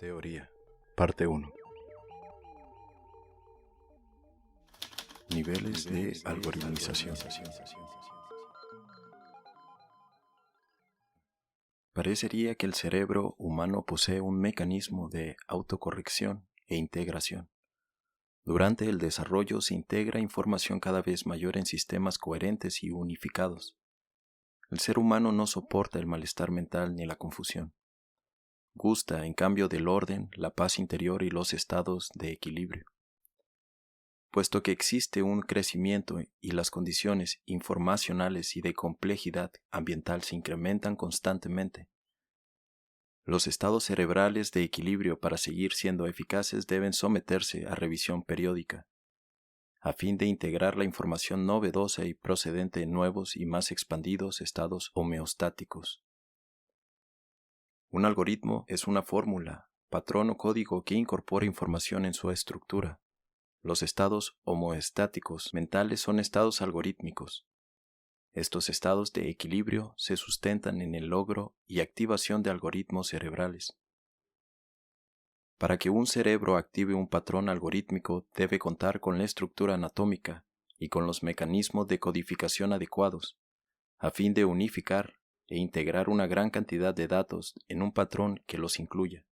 Teoría, parte 1. Niveles de algoritmización. Parecería que el cerebro humano posee un mecanismo de autocorrección e integración. Durante el desarrollo se integra información cada vez mayor en sistemas coherentes y unificados. El ser humano no soporta el malestar mental ni la confusión. Gusta, en cambio, del orden, la paz interior y los estados de equilibrio. Puesto que existe un crecimiento y las condiciones informacionales y de complejidad ambiental se incrementan constantemente, los estados cerebrales de equilibrio para seguir siendo eficaces deben someterse a revisión periódica, a fin de integrar la información novedosa y procedente en nuevos y más expandidos estados homeostáticos. Un algoritmo es una fórmula, patrón o código que incorpora información en su estructura. Los estados homeostáticos mentales son estados algorítmicos. Estos estados de equilibrio se sustentan en el logro y activación de algoritmos cerebrales. Para que un cerebro active un patrón algorítmico debe contar con la estructura anatómica y con los mecanismos de codificación adecuados, a fin de unificar e integrar una gran cantidad de datos en un patrón que los incluya.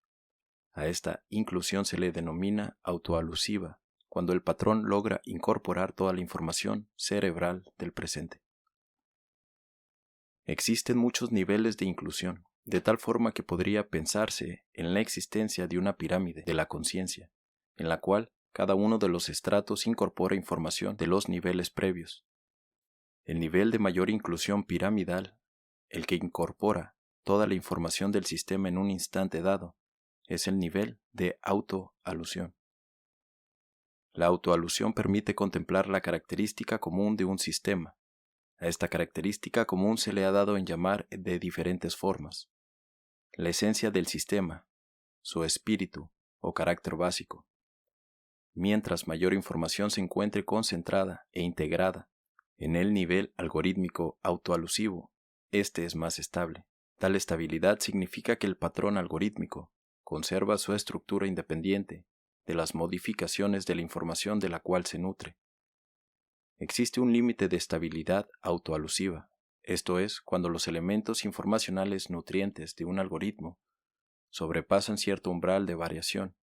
A esta inclusión se le denomina autoalusiva, cuando el patrón logra incorporar toda la información cerebral del presente. Existen muchos niveles de inclusión, de tal forma que podría pensarse en la existencia de una pirámide de la conciencia, en la cual cada uno de los estratos incorpora información de los niveles previos. El nivel de mayor inclusión piramidal, el que incorpora toda la información del sistema en un instante dado, es el nivel de autoalusión. La autoalusión permite contemplar la característica común de un sistema. A esta característica común se le ha dado en llamar de diferentes formas: la esencia del sistema, su espíritu o carácter básico. Mientras mayor información se encuentre concentrada e integrada en el nivel algorítmico autoalusivo, este es más estable. Tal estabilidad significa que el patrón algorítmico conserva su estructura independiente de las modificaciones de la información de la cual se nutre. Existe un límite de estabilidad autoalusiva, esto es, cuando los elementos informacionales nutrientes de un algoritmo sobrepasan cierto umbral de variación.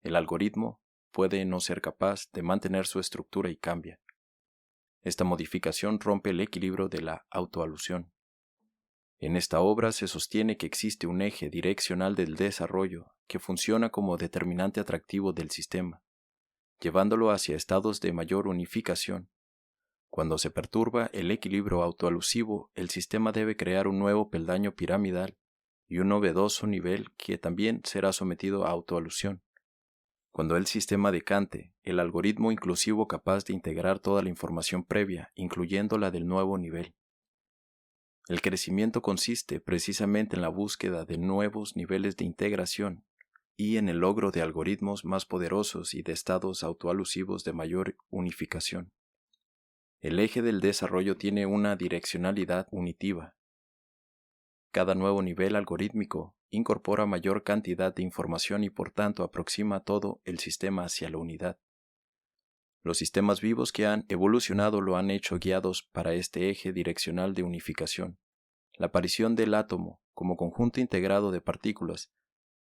El algoritmo puede no ser capaz de mantener su estructura y cambia. Esta modificación rompe el equilibrio de la autoalusión. En esta obra se sostiene que existe un eje direccional del desarrollo que funciona como determinante atractivo del sistema, llevándolo hacia estados de mayor unificación. Cuando se perturba el equilibrio autoalusivo, el sistema debe crear un nuevo peldaño piramidal y un novedoso nivel que también será sometido a autoalusión. Cuando el sistema decante, el algoritmo inclusivo capaz de integrar toda la información previa, incluyendo la del nuevo nivel. El crecimiento consiste precisamente en la búsqueda de nuevos niveles de integración y en el logro de algoritmos más poderosos y de estados autoalusivos de mayor unificación. El eje del desarrollo tiene una direccionalidad unitiva. Cada nuevo nivel algorítmico incorpora mayor cantidad de información y por tanto aproxima todo el sistema hacia la unidad. Los sistemas vivos que han evolucionado lo han hecho guiados para este eje direccional de unificación. La aparición del átomo como conjunto integrado de partículas,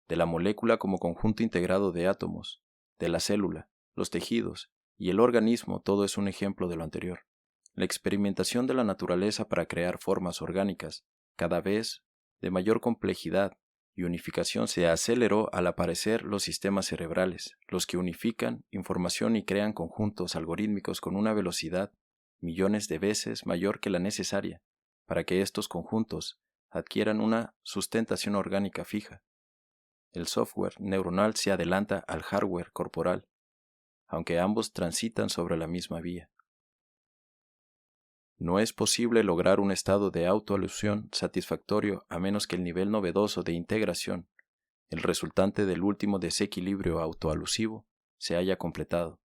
de la molécula como conjunto integrado de átomos, de la célula, los tejidos y el organismo, todo es un ejemplo de lo anterior. La experimentación de la naturaleza para crear formas orgánicas, cada vez de mayor complejidad y unificación, se aceleró al aparecer los sistemas cerebrales, los que unifican información y crean conjuntos algorítmicos con una velocidad millones de veces mayor que la necesaria para que estos conjuntos adquieran una sustentación orgánica fija. El software neuronal se adelanta al hardware corporal, aunque ambos transitan sobre la misma vía. No es posible lograr un estado de autoalusión satisfactorio a menos que el nivel novedoso de integración, el resultante del último desequilibrio autoalusivo, se haya completado.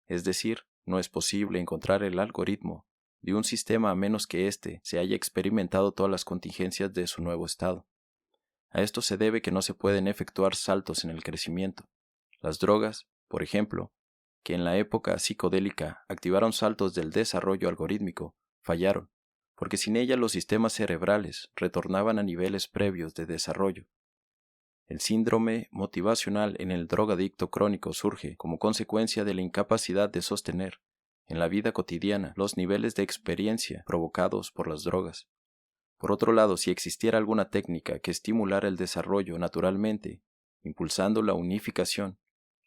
Es decir, no es posible encontrar el algoritmo de un sistema a menos que éste se haya experimentado todas las contingencias de su nuevo estado. A esto se debe que no se pueden efectuar saltos en el crecimiento. Las drogas, por ejemplo, que en la época psicodélica activaron saltos del desarrollo algorítmico, fallaron, porque sin ella los sistemas cerebrales retornaban a niveles previos de desarrollo. El síndrome motivacional en el drogadicto crónico surge como consecuencia de la incapacidad de sostener, en la vida cotidiana, los niveles de experiencia provocados por las drogas. Por otro lado, si existiera alguna técnica que estimulara el desarrollo naturalmente, impulsando la unificación,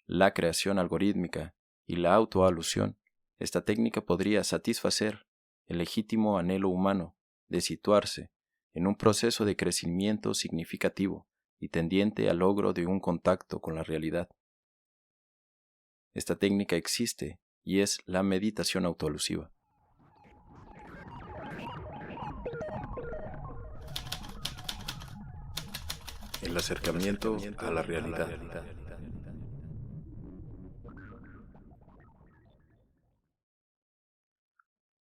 la creación algorítmica y la autoalusión, esta técnica podría satisfacer el legítimo anhelo humano de situarse en un proceso de crecimiento significativo y tendiente al logro de un contacto con la realidad. Esta técnica existe y es la meditación autoalusiva. El acercamiento a la realidad.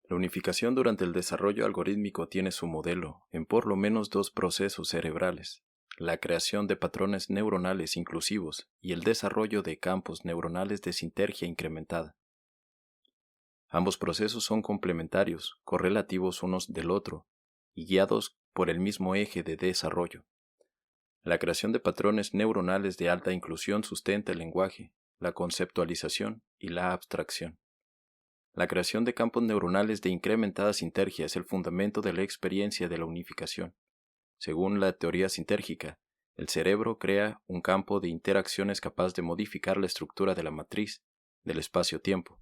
La unificación durante el desarrollo algorítmico tiene su modelo en por lo menos dos procesos cerebrales: la creación de patrones neuronales inclusivos y el desarrollo de campos neuronales de sinergia incrementada. Ambos procesos son complementarios, correlativos unos del otro, y guiados por el mismo eje de desarrollo. La creación de patrones neuronales de alta inclusión sustenta el lenguaje, la conceptualización y la abstracción. La creación de campos neuronales de incrementada sinergia es el fundamento de la experiencia de la unificación. Según la teoría sinérgica, el cerebro crea un campo de interacciones capaz de modificar la estructura de la matriz del espacio-tiempo.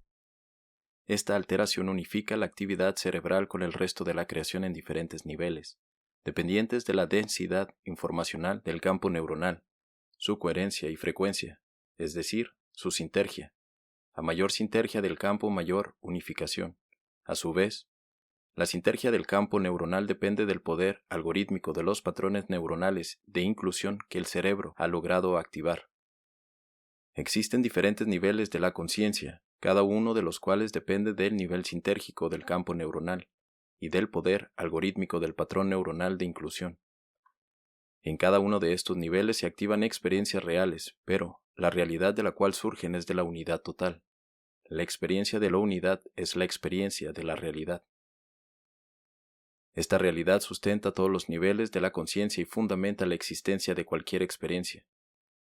Esta alteración unifica la actividad cerebral con el resto de la creación en diferentes niveles, dependientes de la densidad informacional del campo neuronal, su coherencia y frecuencia, es decir, su sinergia. A mayor sinergia del campo, mayor unificación. A su vez, la sinergia del campo neuronal depende del poder algorítmico de los patrones neuronales de inclusión que el cerebro ha logrado activar. Existen diferentes niveles de la conciencia, cada uno de los cuales depende del nivel sinérgico del campo neuronal y del poder algorítmico del patrón neuronal de inclusión. En cada uno de estos niveles se activan experiencias reales, pero la realidad de la cual surgen es de la unidad total. La experiencia de la unidad es la experiencia de la realidad. Esta realidad sustenta todos los niveles de la conciencia y fundamenta la existencia de cualquier experiencia.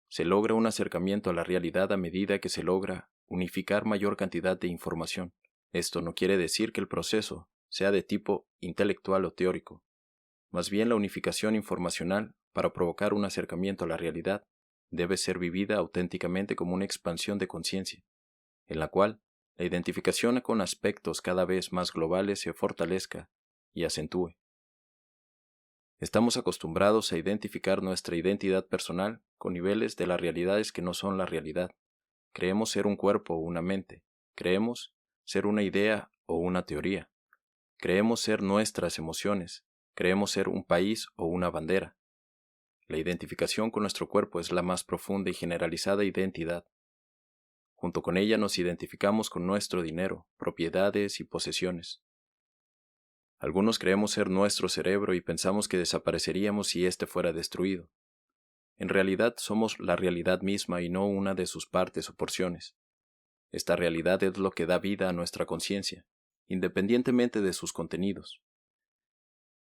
Se logra un acercamiento a la realidad a medida que se logra unificar mayor cantidad de información. Esto no quiere decir que el proceso sea de tipo intelectual o teórico. Más bien, la unificación informacional, para provocar un acercamiento a la realidad, debe ser vivida auténticamente como una expansión de conciencia, en la cual la identificación con aspectos cada vez más globales se fortalezca y acentúe. Estamos acostumbrados a identificar nuestra identidad personal con niveles de las realidades que no son la realidad. Creemos ser un cuerpo o una mente. Creemos ser una idea o una teoría. Creemos ser nuestras emociones. Creemos ser un país o una bandera. La identificación con nuestro cuerpo es la más profunda y generalizada identidad. Junto con ella nos identificamos con nuestro dinero, propiedades y posesiones. Algunos creemos ser nuestro cerebro y pensamos que desapareceríamos si éste fuera destruido. En realidad somos la realidad misma y no una de sus partes o porciones. Esta realidad es lo que da vida a nuestra conciencia, independientemente de sus contenidos.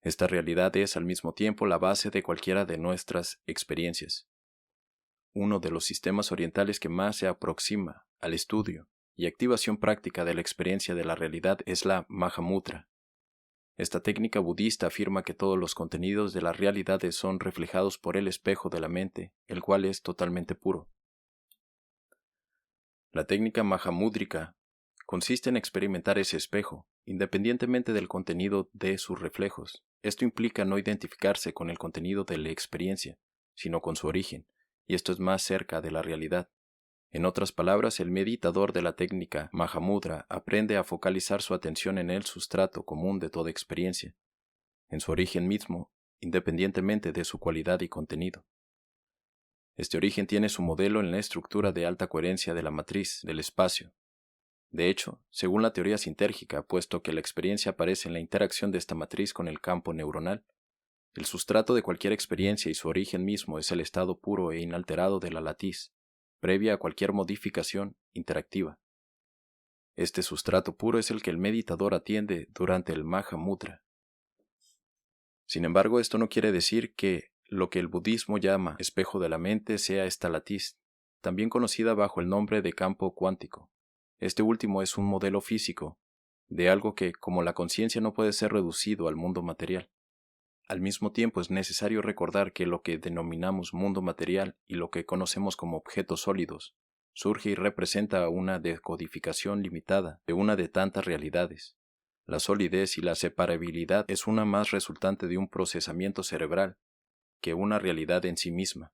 Esta realidad es al mismo tiempo la base de cualquiera de nuestras experiencias. Uno de los sistemas orientales que más se aproxima al estudio y activación práctica de la experiencia de la realidad es la Mahamudra. Esta técnica budista afirma que todos los contenidos de las realidades son reflejados por el espejo de la mente, el cual es totalmente puro. La técnica mahamúdrica consiste en experimentar ese espejo, independientemente del contenido de sus reflejos. Esto implica no identificarse con el contenido de la experiencia, sino con su origen, y esto es más cerca de la realidad. En otras palabras, el meditador de la técnica Mahamudra aprende a focalizar su atención en el sustrato común de toda experiencia, en su origen mismo, independientemente de su cualidad y contenido. Este origen tiene su modelo en la estructura de alta coherencia de la matriz del espacio. De hecho, según la teoría sinérgica, puesto que la experiencia aparece en la interacción de esta matriz con el campo neuronal, El sustrato de cualquier experiencia y su origen mismo es el estado puro e inalterado de la latiz, previa a cualquier modificación interactiva. Este sustrato puro es el que el meditador atiende durante el Maha Mudra. Sin embargo, esto no quiere decir que lo que el budismo llama espejo de la mente sea esta latiz, también conocida bajo el nombre de campo cuántico. Este último es un modelo físico de algo que, como la conciencia, no puede ser reducido al mundo material. Al mismo tiempo, es necesario recordar que lo que denominamos mundo material y lo que conocemos como objetos sólidos surge y representa una decodificación limitada de una de tantas realidades. La solidez y la separabilidad es una más resultante de un procesamiento cerebral que una realidad en sí misma.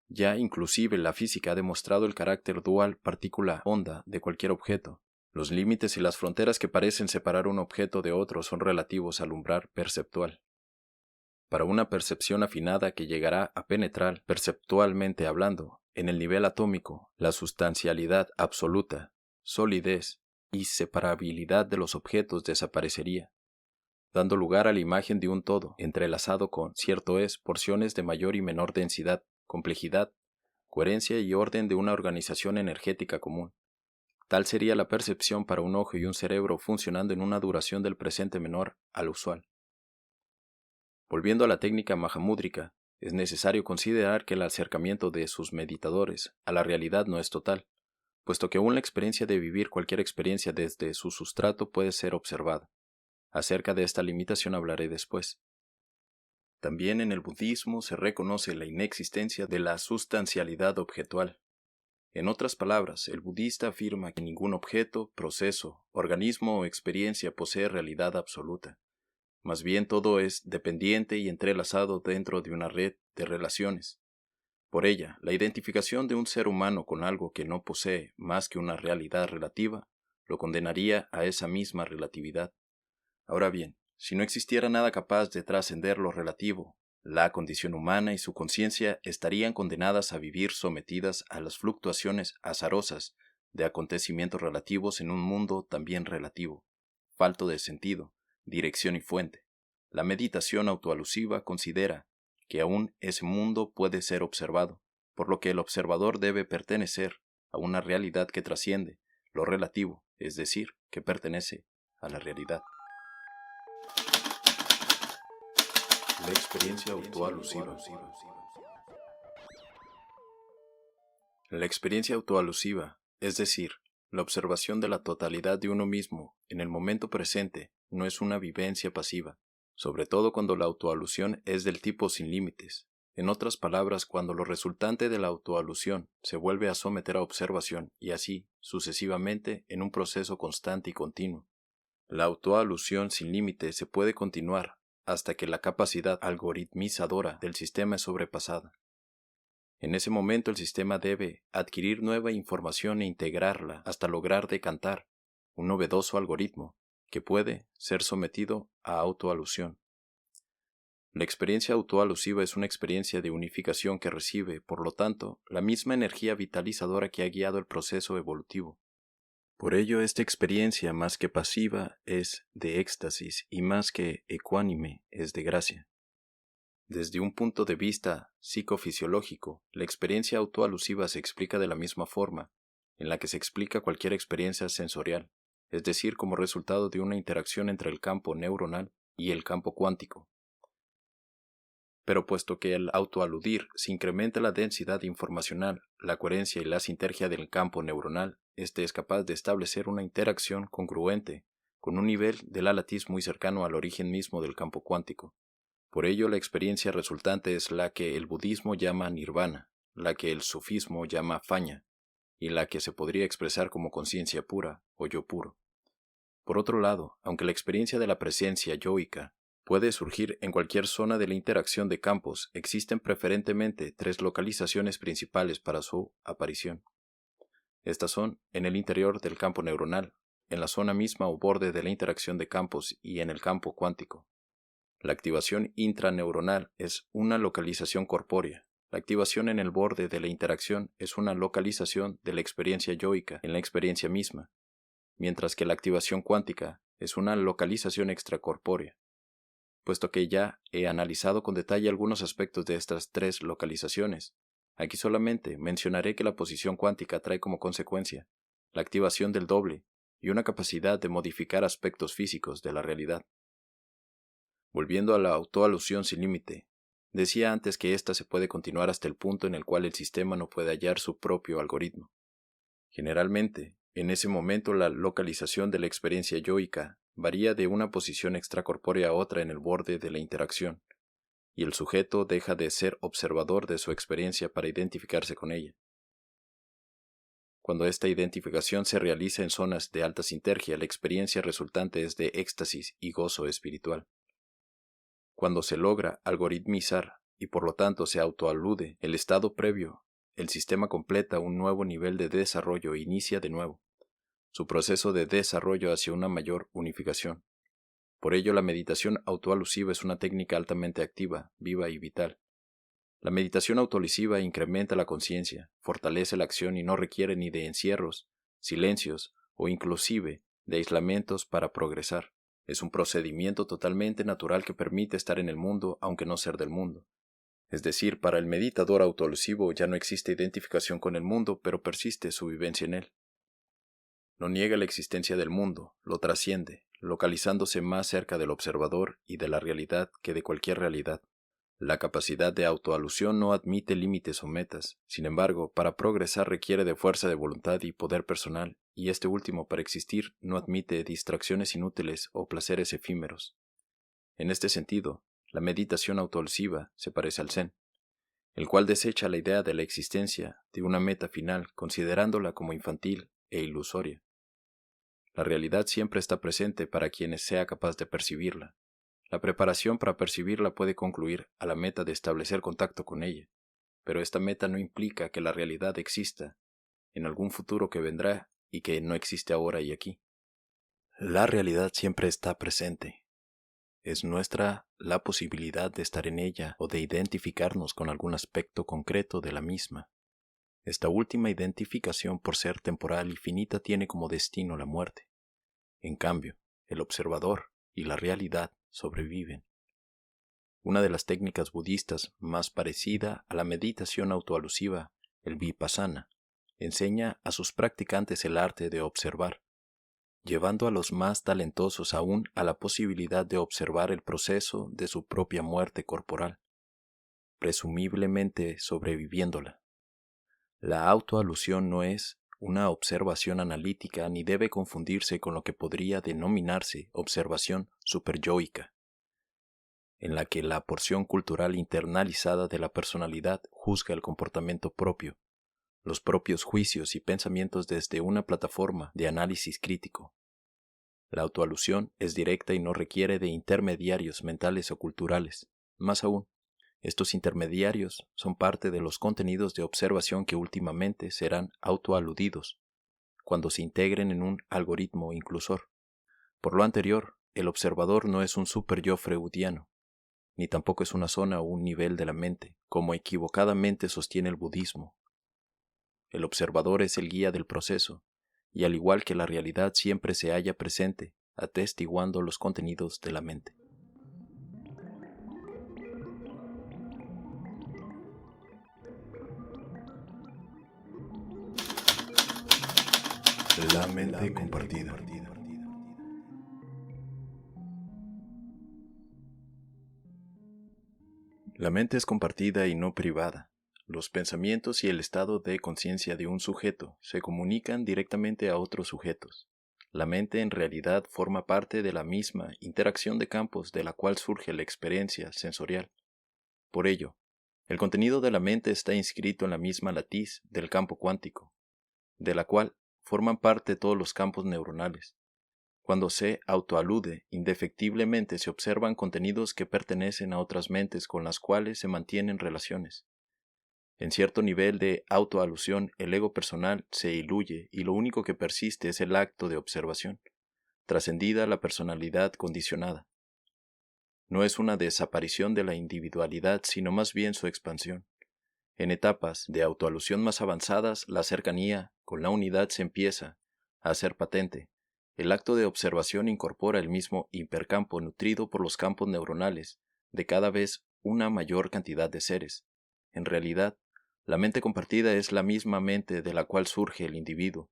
Ya inclusive la física ha demostrado el carácter dual partícula-onda de cualquier objeto. Los límites y las fronteras que parecen separar un objeto de otro son relativos al umbral perceptual. Para una percepción afinada que llegará a penetrar, perceptualmente hablando, en el nivel atómico, la sustancialidad absoluta, solidez y separabilidad de los objetos desaparecería, dando lugar a la imagen de un todo, entrelazado con, cierto es, porciones de mayor y menor densidad, complejidad, coherencia y orden de una organización energética común. Tal sería la percepción para un ojo y un cerebro funcionando en una duración del presente menor a la usual. Volviendo a la técnica mahamúdrica, es necesario considerar que el acercamiento de sus meditadores a la realidad no es total, puesto que aún la experiencia de vivir cualquier experiencia desde su sustrato puede ser observada. Acerca de esta limitación hablaré después. También en el budismo se reconoce la inexistencia de la sustancialidad objetual. En otras palabras, el budista afirma que ningún objeto, proceso, organismo o experiencia posee realidad absoluta. Más bien todo es dependiente y entrelazado dentro de una red de relaciones. Por ella, la identificación de un ser humano con algo que no posee más que una realidad relativa, lo condenaría a esa misma relatividad. Ahora bien, si no existiera nada capaz de trascender lo relativo, la condición humana y su conciencia estarían condenadas a vivir sometidas a las fluctuaciones azarosas de acontecimientos relativos en un mundo también relativo, falto de sentido, dirección y fuente. La meditación autoalusiva considera que aún ese mundo puede ser observado, por lo que el observador debe pertenecer a una realidad que trasciende lo relativo, es decir, que pertenece a la realidad. La experiencia autoalusiva. La experiencia autoalusiva, es decir, la observación de la totalidad de uno mismo en el momento presente, no es una vivencia pasiva, sobre todo cuando la autoalusión es del tipo sin límites. En otras palabras, cuando lo resultante de la autoalusión se vuelve a someter a observación y así, sucesivamente, en un proceso constante y continuo. La autoalusión sin límites se puede continuar hasta que la capacidad algoritmizadora del sistema es sobrepasada. En ese momento el sistema debe adquirir nueva información e integrarla hasta lograr decantar un novedoso algoritmo que puede ser sometido a autoalusión. La experiencia autoalusiva es una experiencia de unificación que recibe, por lo tanto, la misma energía vitalizadora que ha guiado el proceso evolutivo. Por ello, esta experiencia, más que pasiva, es de éxtasis y más que ecuánime, es de gracia. Desde un punto de vista psicofisiológico, la experiencia autoalusiva se explica de la misma forma en la que se explica cualquier experiencia sensorial, es decir, como resultado de una interacción entre el campo neuronal y el campo cuántico. Pero puesto que al autoaludir se incrementa la densidad informacional, la coherencia y la sinergia del campo neuronal, este es capaz de establecer una interacción congruente con un nivel de la latiz muy cercano al origen mismo del campo cuántico. Por ello, la experiencia resultante es la que el budismo llama nirvana, la que el sufismo llama faña, y la que se podría expresar como conciencia pura o yo puro. Por otro lado, aunque la experiencia de la presencia yoica puede surgir en cualquier zona de la interacción de campos, existen preferentemente tres localizaciones principales para su aparición. Estas son en el interior del campo neuronal, en la zona misma o borde de la interacción de campos y en el campo cuántico. La activación intraneuronal es una localización corpórea. La activación en el borde de la interacción es una localización de la experiencia yoica en la experiencia misma, mientras que la activación cuántica es una localización extracorpórea. Puesto que ya he analizado con detalle algunos aspectos de estas tres localizaciones, aquí solamente mencionaré que la posición cuántica trae como consecuencia la activación del doble y una capacidad de modificar aspectos físicos de la realidad. Volviendo a la autoalusión sin límite, decía antes que ésta se puede continuar hasta el punto en el cual el sistema no puede hallar su propio algoritmo. Generalmente, en ese momento la localización de la experiencia yoica varía de una posición extracorpórea a otra en el borde de la interacción, y el sujeto deja de ser observador de su experiencia para identificarse con ella. Cuando esta identificación se realiza en zonas de alta sinergia, la experiencia resultante es de éxtasis y gozo espiritual. Cuando se logra algoritmizar y por lo tanto se autoalude el estado previo, el sistema completa un nuevo nivel de desarrollo e inicia de nuevo su proceso de desarrollo hacia una mayor unificación. Por ello, la meditación autoalusiva es una técnica altamente activa, viva y vital. La meditación autoalusiva incrementa la conciencia, fortalece la acción y no requiere ni de encierros, silencios o inclusive de aislamientos para progresar. Es un procedimiento totalmente natural que permite estar en el mundo aunque no ser del mundo. Es decir, para el meditador autoalusivo ya no existe identificación con el mundo, pero persiste su vivencia en él. No niega la existencia del mundo, lo trasciende, localizándose más cerca del observador y de la realidad que de cualquier realidad. La capacidad de autoalusión no admite límites o metas, sin embargo, para progresar requiere de fuerza de voluntad y poder personal, y este último para existir no admite distracciones inútiles o placeres efímeros. En este sentido, la meditación autoalusiva se parece al Zen, el cual desecha la idea de la existencia de una meta final considerándola como infantil e ilusoria. La realidad siempre está presente para quienes sea capaz de percibirla. La preparación para percibirla puede concluir a la meta de establecer contacto con ella, pero esta meta no implica que la realidad exista en algún futuro que vendrá y que no existe ahora y aquí. La realidad siempre está presente. Es nuestra la posibilidad de estar en ella o de identificarnos con algún aspecto concreto de la misma. Esta última identificación, por ser temporal y finita, tiene como destino la muerte. En cambio, el observador y la realidad sobreviven. Una de las técnicas budistas más parecida a la meditación autoalusiva, el vipassana, enseña a sus practicantes el arte de observar, llevando a los más talentosos aún a la posibilidad de observar el proceso de su propia muerte corporal, presumiblemente sobreviviéndola. La autoalusión no es una observación analítica ni debe confundirse con lo que podría denominarse observación superyoica, en la que la porción cultural internalizada de la personalidad juzga el comportamiento propio, los propios juicios y pensamientos desde una plataforma de análisis crítico. La autoalusión es directa y no requiere de intermediarios mentales o culturales. Más aún, estos intermediarios son parte de los contenidos de observación que últimamente serán autoaludidos cuando se integren en un algoritmo inclusor. Por lo anterior, el observador no es un super-yo freudiano, ni tampoco es una zona o un nivel de la mente, como equivocadamente sostiene el budismo. El observador es el guía del proceso, y al igual que la realidad siempre se halla presente, atestiguando los contenidos de la mente. La mente compartida. La mente es compartida y no privada. Los pensamientos y el estado de conciencia de un sujeto se comunican directamente a otros sujetos. La mente en realidad forma parte de la misma interacción de campos de la cual surge la experiencia sensorial. Por ello, el contenido de la mente está inscrito en la misma latiz del campo cuántico, de la cual forman parte todos los campos neuronales. Cuando se autoalude, indefectiblemente se observan contenidos que pertenecen a otras mentes con las cuales se mantienen relaciones. En cierto nivel de autoalusión, el ego personal se diluye y lo único que persiste es el acto de observación, trascendida la personalidad condicionada. No es una desaparición de la individualidad, sino más bien su expansión. En etapas de autoalusión más avanzadas, la cercanía con la unidad se empieza a hacer patente, El acto de observación incorpora el mismo hipercampo nutrido por los campos neuronales de cada vez una mayor cantidad de seres. En realidad, la mente compartida es la misma mente de la cual surge el individuo.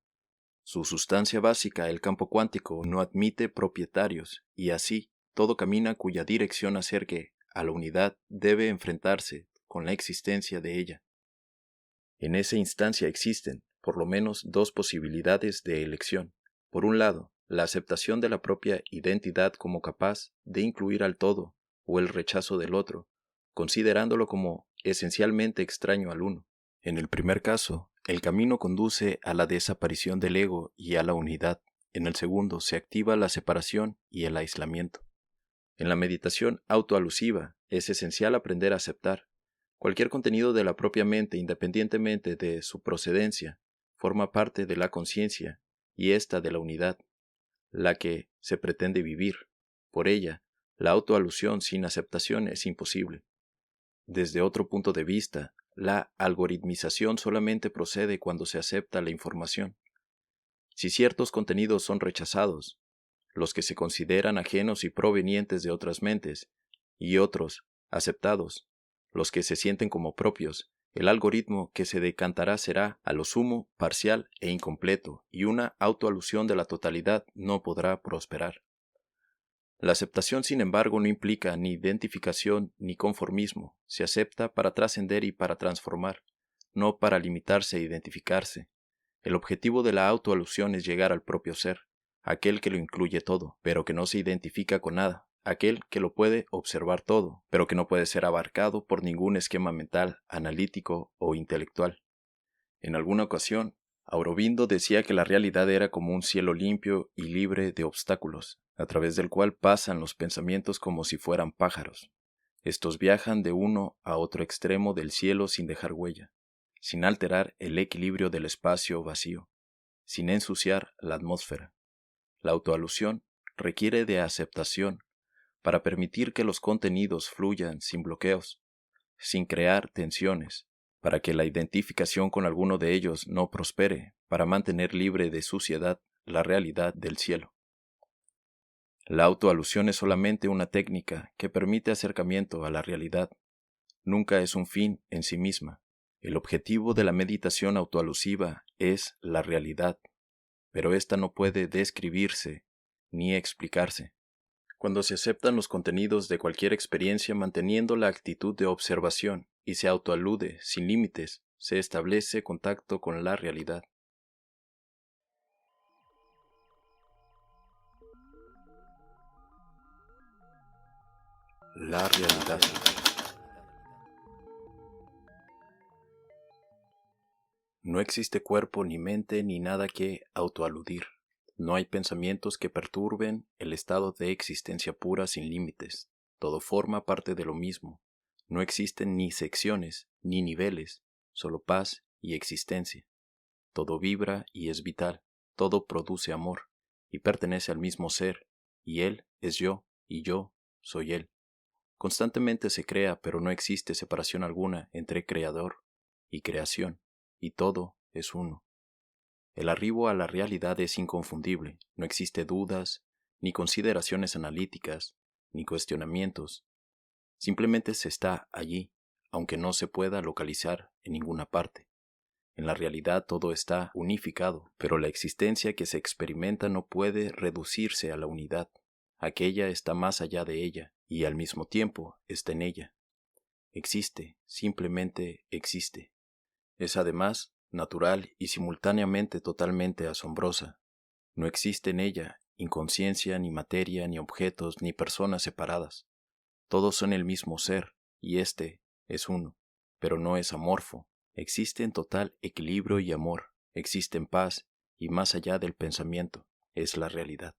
Su sustancia básica, el campo cuántico, no admite propietarios, y así todo camina cuya dirección acerque a la unidad debe enfrentarse con la existencia de ella. En esa instancia existen, por lo menos, dos posibilidades de elección. Por un lado, la aceptación de la propia identidad como capaz de incluir al todo, o el rechazo del otro, considerándolo como esencialmente extraño al uno. En el primer caso, el camino conduce a la desaparición del ego y a la unidad. En el segundo, se activa la separación y el aislamiento. En la meditación autoalusiva es esencial aprender a aceptar. Cualquier contenido de la propia mente, independientemente de su procedencia, forma parte de la conciencia y ésta de la unidad, la que se pretende vivir. Por ella, la autoalusión sin aceptación es imposible. Desde otro punto de vista, la algoritmización solamente procede cuando se acepta la información. Si ciertos contenidos son rechazados, los que se consideran ajenos y provenientes de otras mentes, y otros, aceptados, los que se sienten como propios, el algoritmo que se decantará será, a lo sumo, parcial e incompleto, y una autoalusión de la totalidad no podrá prosperar. La aceptación, sin embargo, no implica ni identificación ni conformismo. Se acepta para trascender y para transformar, no para limitarse e identificarse. El objetivo de la autoalusión es llegar al propio ser, aquel que lo incluye todo, pero que no se identifica con nada, aquel que lo puede observar todo, pero que no puede ser abarcado por ningún esquema mental, analítico o intelectual. En alguna ocasión, Aurobindo decía que la realidad era como un cielo limpio y libre de obstáculos, a través del cual pasan los pensamientos como si fueran pájaros. Estos viajan de uno a otro extremo del cielo sin dejar huella, sin alterar el equilibrio del espacio vacío, sin ensuciar la atmósfera. La autoalusión requiere de aceptación para permitir que los contenidos fluyan sin bloqueos, sin crear tensiones, para que la identificación con alguno de ellos no prospere, para mantener libre de suciedad la realidad del cielo. La autoalusión es solamente una técnica que permite acercamiento a la realidad. Nunca es un fin en sí misma. El objetivo de la meditación autoalusiva es la realidad, pero ésta no puede describirse ni explicarse. Cuando se aceptan los contenidos de cualquier experiencia manteniendo la actitud de observación y se autoalude sin límites, se establece contacto con la realidad. La realidad. No existe cuerpo ni mente ni nada que autoaludir. No hay pensamientos que perturben el estado de existencia pura sin límites. Todo forma parte de lo mismo. No existen ni secciones, ni niveles, solo paz y existencia. Todo vibra y es vital, todo produce amor, y pertenece al mismo ser, y él es yo, y yo soy él. Constantemente se crea, pero no existe separación alguna entre creador y creación, y todo es uno. El arribo a la realidad es inconfundible, no existe dudas, ni consideraciones analíticas, ni cuestionamientos. Simplemente se está allí, aunque no se pueda localizar en ninguna parte. En la realidad todo está unificado, pero la existencia que se experimenta no puede reducirse a la unidad. Aquella está más allá de ella, y al mismo tiempo está en ella. Existe, simplemente existe. Es además natural y simultáneamente totalmente asombrosa. No existe en ella inconsciencia, ni materia, ni objetos, ni personas separadas. Todos son el mismo ser, y éste es uno, pero no es amorfo. Existe en total equilibrio y amor, existe en paz, y más allá del pensamiento, es la realidad.